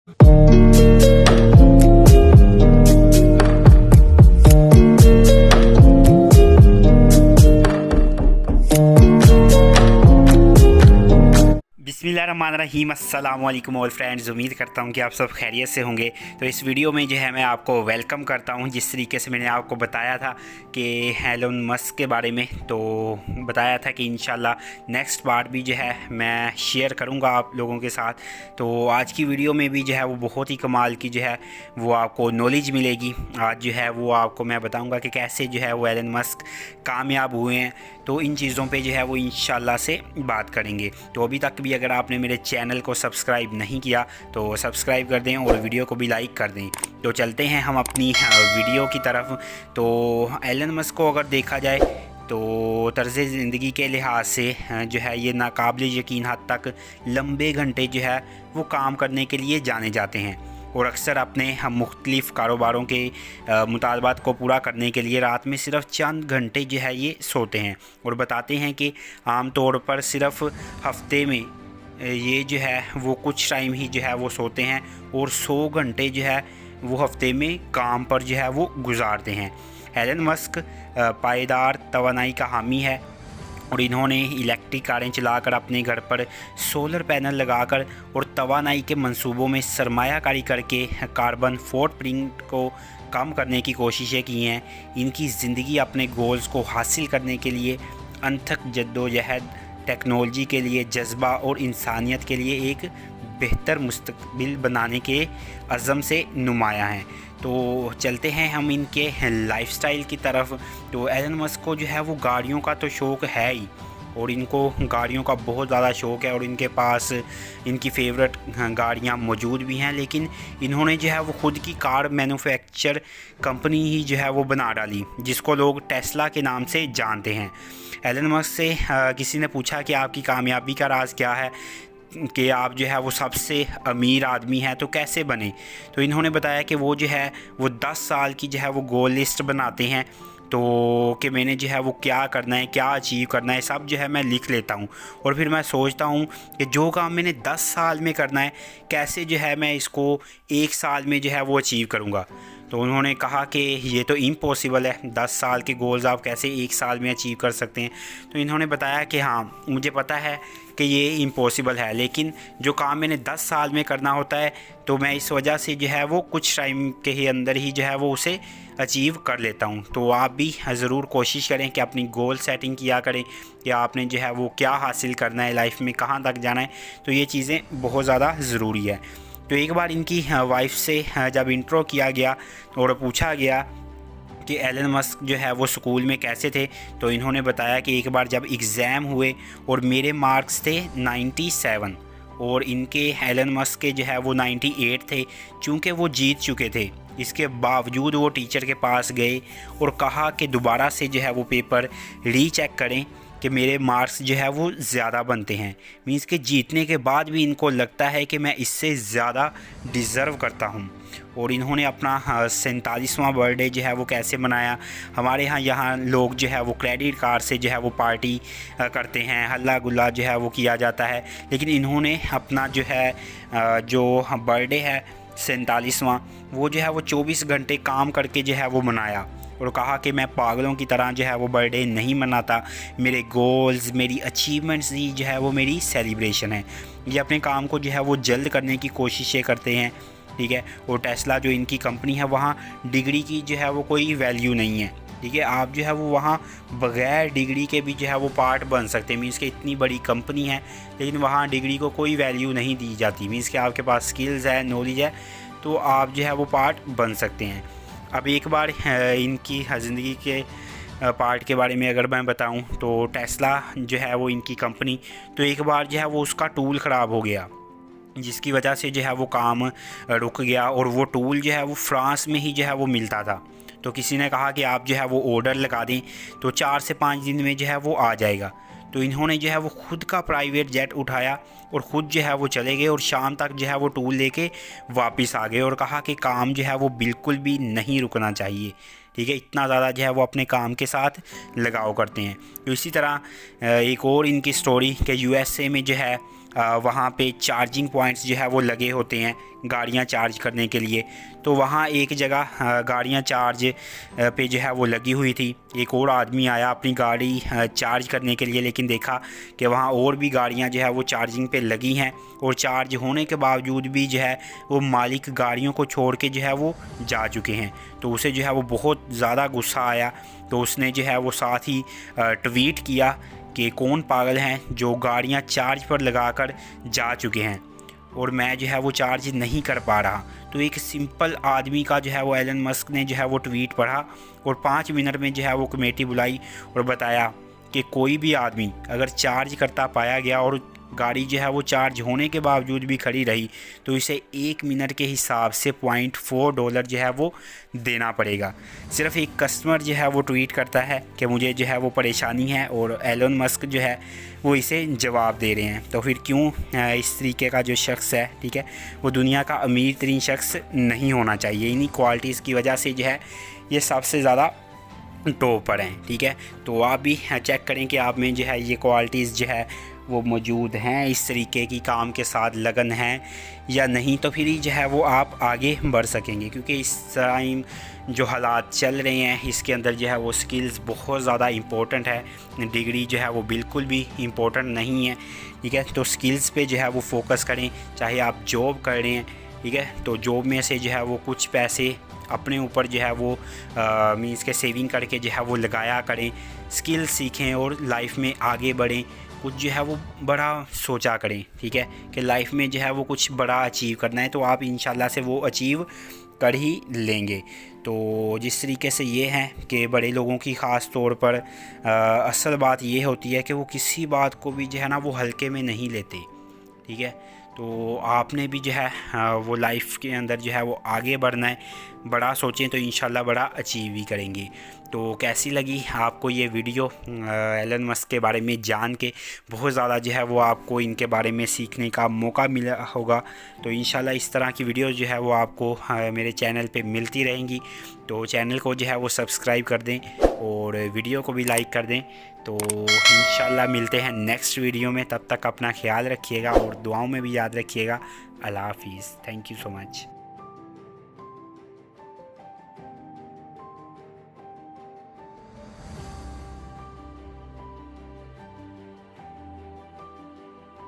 बिस्मिल्लाहिर्रहमानिर्रहीम अस्सलाम वालेकुम ऑल फ्रेंड्स। उम्मीद करता हूँ कि आप सब खैरियत से होंगे। तो इस वीडियो में जो है मैं आपको वेलकम करता हूँ। जिस तरीके से मैंने आपको बताया था कि एलन मस्क के बारे में, तो बताया था कि इंशाल्लाह नेक्स्ट पार्ट भी जो है मैं शेयर करूँगा आप लोगों के साथ। तो आज की वीडियो में भी जो है वो बहुत ही कमाल की जो है वो आपको नॉलेज मिलेगी। आज जो है वो आपको मैं बताऊँगा कि कैसे जो है वो एलन मस्क कामयाब हुए हैं। तो इन चीज़ों पे जो है वो इंशाल्लाह से बात करेंगे। तो अभी तक भी अगर आपने मेरे चैनल को सब्सक्राइब नहीं किया तो सब्सक्राइब कर दें और वीडियो को भी लाइक कर दें। तो चलते हैं हम अपनी वीडियो की तरफ। तो एलन मस्क को अगर देखा जाए तो तर्ज़ ज़िंदगी के लिहाज से जो है ये नाकाबिल यकीन हद तक लंबे घंटे जो है वो काम करने के लिए जाने जाते हैं और अक्सर अपने हम मुख्तलिफ़ कारोबारों के मुतालबात को पूरा करने के लिए रात में सिर्फ चंद घंटे जो है ये सोते हैं। और बताते हैं कि आम तौर पर सिर्फ हफ्ते में ये जो है वो कुछ टाइम ही जो है वो सोते हैं और 100 घंटे जो है वो हफ्ते में काम पर जो है वो गुजारते हैं। एलन मस्क पायदार तवानाई का हामी है और इन्होंने इलेक्ट्रिक कारें चलाकर अपने घर पर सोलर पैनल लगाकर और तवानाई के मंसूबों में सरमायाकारी करके कार्बन फुटप्रिंट को कम करने की कोशिशें की हैं। इनकी ज़िंदगी अपने गोल्स को हासिल करने के लिए अनथक जद्दोजहद, टेक्नोलॉजी के लिए जज्बा और इंसानियत के लिए एक बेहतर मुस्तकबिल बनाने के अज़म से नुमायाँ हैं। तो चलते हैं हम इनके लाइफस्टाइल की तरफ। तो एलन मस्क को जो है वो गाड़ियों का तो शौक़ है ही और इनको गाड़ियों का बहुत ज़्यादा शौक़ है और इनके पास इनकी फेवरेट गाड़ियां मौजूद भी हैं। लेकिन इन्होंने जो है वो ख़ुद की कार मैन्युफैक्चर कंपनी ही जो है वो बना डाली, जिसको लोग टेस्ला के नाम से जानते हैं। एलन मस्क से किसी ने पूछा कि आपकी कामयाबी का राज क्या है, कि आप जो है वो सबसे अमीर आदमी हैं तो कैसे बने। तो इन्होंने बताया कि वो जो है वो 10 साल की जो है वो गोल लिस्ट बनाते हैं। तो कि मैंने जो है वो क्या करना है, क्या अचीव करना है, सब जो है मैं लिख लेता हूँ और फिर मैं सोचता हूँ कि जो काम मैंने 10 साल में करना है कैसे जो है मैं इसको 1 साल में जो है वो अचीव करूँगा। तो उन्होंने कहा कि ये तो इम्पॉसिबल है, 10 साल के गोल्स आप कैसे 1 साल में अचीव कर सकते हैं। तो इन्होंने बताया कि हाँ, मुझे पता है कि ये इम्पॉसिबल है, लेकिन जो काम मैंने 10 साल में करना होता है तो मैं इस वजह से जो है वो कुछ टाइम के ही अंदर ही जो है वो उसे अचीव कर लेता हूँ। तो आप भी ज़रूर कोशिश करें कि अपनी गोल सेटिंग किया करें कि आपने जो है वो क्या हासिल करना है लाइफ में, कहाँ तक जाना है। तो ये चीज़ें बहुत ज़्यादा ज़रूरी है। तो एक बार इनकी वाइफ से जब इंट्रो किया गया और पूछा गया कि एलन मस्क जो है वो स्कूल में कैसे थे, तो इन्होंने बताया कि एक बार जब एग्ज़ाम हुए और मेरे मार्क्स थे 97 और इनके एलन मस्क के जो है वो 98 थे। चूँकि वो जीत चुके थे, इसके बावजूद वो टीचर के पास गए और कहा कि दोबारा से जो है वो पेपर रीचेक करें कि मेरे मार्क्स जो है वो ज़्यादा बनते हैं। मींस के जीतने के बाद भी इनको लगता है कि मैं इससे ज़्यादा डिज़र्व करता हूँ। और इन्होंने अपना 47वां बर्थडे जो है वो कैसे मनाया। हमारे यहाँ लोग जो है वो क्रेडिट कार्ड से जो है वो पार्टी करते हैं, हल्ला गुल्ला जो है वो किया जाता है। लेकिन इन्होंने अपना जो है जो बर्थडे है 47वां, वो जो है वो 24 घंटे काम करके जो है वो मनाया और कहा कि मैं पागलों की तरह जो है वो बर्थडे नहीं मनाता, मेरे गोल्स, मेरी अचीवमेंट्स ही जो है वो मेरी सेलिब्रेशन है। ये अपने काम को जो है वो जल्द करने की कोशिशें करते हैं, ठीक है। और टेस्ला जो इनकी कंपनी है वहाँ डिग्री की जो है वो कोई वैल्यू नहीं है, ठीक है। आप जो है वो वहाँ बग़ैर डिग्री के भी जो है वो पार्ट बन सकते हैं। मीन्स कि इतनी बड़ी कंपनी है लेकिन वहाँ डिग्री को कोई वैल्यू नहीं दी जाती। मीन्स कि आपके पास स्किल्स है, नॉलेज है, तो आप जो है वो पार्ट बन सकते हैं। अब एक बार इनकी ज़िंदगी के पार्ट के बारे में अगर मैं बताऊं तो टेस्ला जो है वो इनकी कंपनी, तो एक बार जो है वो उसका टूल ख़राब हो गया, जिसकी वजह से जो है वो काम रुक गया और वो टूल जो है वो फ्रांस में ही जो है वो मिलता था। तो किसी ने कहा कि आप जो है वो ऑर्डर लगा दें तो 4 से 5 दिन में जो है वो आ जाएगा। तो इन्होंने जो है वो ख़ुद का प्राइवेट जेट उठाया और ख़ुद जो है वो चले गए और शाम तक जो है वो टूल लेके वापस आ गए और कहा कि काम जो है वो बिल्कुल भी नहीं रुकना चाहिए, ठीक है। इतना ज़्यादा जो है वो अपने काम के साथ लगाव करते हैं। तो इसी तरह एक और इनकी स्टोरी कि यूएसए में जो है वहाँ पे चार्जिंग पॉइंट्स जो है वो लगे होते हैं गाड़ियाँ चार्ज करने के लिए। तो वहाँ एक जगह गाड़ियाँ चार्ज पे जो है वो लगी हुई थी। एक और आदमी आया अपनी गाड़ी चार्ज करने के लिए, लेकिन देखा कि वहाँ और भी गाड़ियाँ जो है वो चार्जिंग पे लगी हैं और चार्ज होने के बावजूद भी जो है वो मालिक गाड़ियों को छोड़ के जो है वो जा चुके हैं। तो उसे जो है वो बहुत ज़्यादा गुस्सा आया। तो उसने जो है वो साथ ही ट्वीट किया कि कौन पागल हैं जो गाड़ियाँ चार्ज पर लगाकर जा चुके हैं और मैं जो है वो चार्ज नहीं कर पा रहा। तो एक सिंपल आदमी का जो है वो एलन मस्क ने जो है वो ट्वीट पढ़ा और 5 मिनट में जो है वो कमेटी बुलाई और बताया कि कोई भी आदमी अगर चार्ज करता पाया गया और गाड़ी जो है वो चार्ज होने के बावजूद भी खड़ी रही तो इसे 1 मिनट के हिसाब से $0.4 जो है वो देना पड़ेगा। सिर्फ एक कस्टमर जो है वो ट्वीट करता है कि मुझे जो है वो परेशानी है और एलन मस्क जो है वो इसे जवाब दे रहे हैं। तो फिर क्यों इस तरीके का जो शख्स है, ठीक है, वो दुनिया का अमीर तरीन शख्स नहीं होना चाहिए। इन्हीं क्वालिटीज़ की वजह से जो है ये सबसे ज़्यादा टॉप पर हैं, ठीक है। तो आप भी चेक करें कि आप में जो है ये क्वालिटीज़ जो है वो मौजूद हैं, इस तरीके की काम के साथ लगन है या नहीं, तो फिर ही जो है वो आप आगे बढ़ सकेंगे। क्योंकि इस टाइम जो हालात चल रहे हैं इसके अंदर जो है वो स्किल्स बहुत ज़्यादा इम्पोर्टेंट है। डिग्री जो है वो बिल्कुल भी इम्पोर्टेंट नहीं है, ठीक है। तो स्किल्स पे जो है वो फोकस करें, चाहे आप जॉब कर रहे हैं, ठीक है। तो जॉब में से जो है वो कुछ पैसे अपने ऊपर जो है वो मीन्स के सेविंग करके जो है वो लगाया करें, स्किल सीखें और लाइफ में आगे बढ़ें। कुछ जो है वो बड़ा सोचा करें, ठीक है, कि लाइफ में जो है वो कुछ बड़ा अचीव करना है तो आप इंशाल्लाह से वो अचीव कर ही लेंगे। तो जिस तरीके से ये है कि बड़े लोगों की ख़ास तौर पर असल बात ये होती है कि वो किसी बात को भी जो है ना वो हल्के में नहीं लेते, ठीक है। तो आपने भी जो है वो लाइफ के अंदर जो है वो आगे बढ़ना है, बड़ा सोचें तो इंशाल्लाह बड़ा अचीव भी करेंगे। तो कैसी लगी आपको ये वीडियो एलन मस्क के बारे में जान के? बहुत ज़्यादा जो है वो आपको इनके बारे में सीखने का मौका मिला होगा। तो इंशाल्लाह इस तरह की वीडियो जो है वो आपको मेरे चैनल पे मिलती रहेंगी। तो चैनल को जो है वो सब्सक्राइब कर दें और वीडियो को भी लाइक कर दें। तो इंशाल्लाह मिलते हैं नेक्स्ट वीडियो में। तब तक अपना ख्याल रखिएगा और दुआओं में भी याद रखिएगा। अल्लाह हाफिज़। Thank you so much.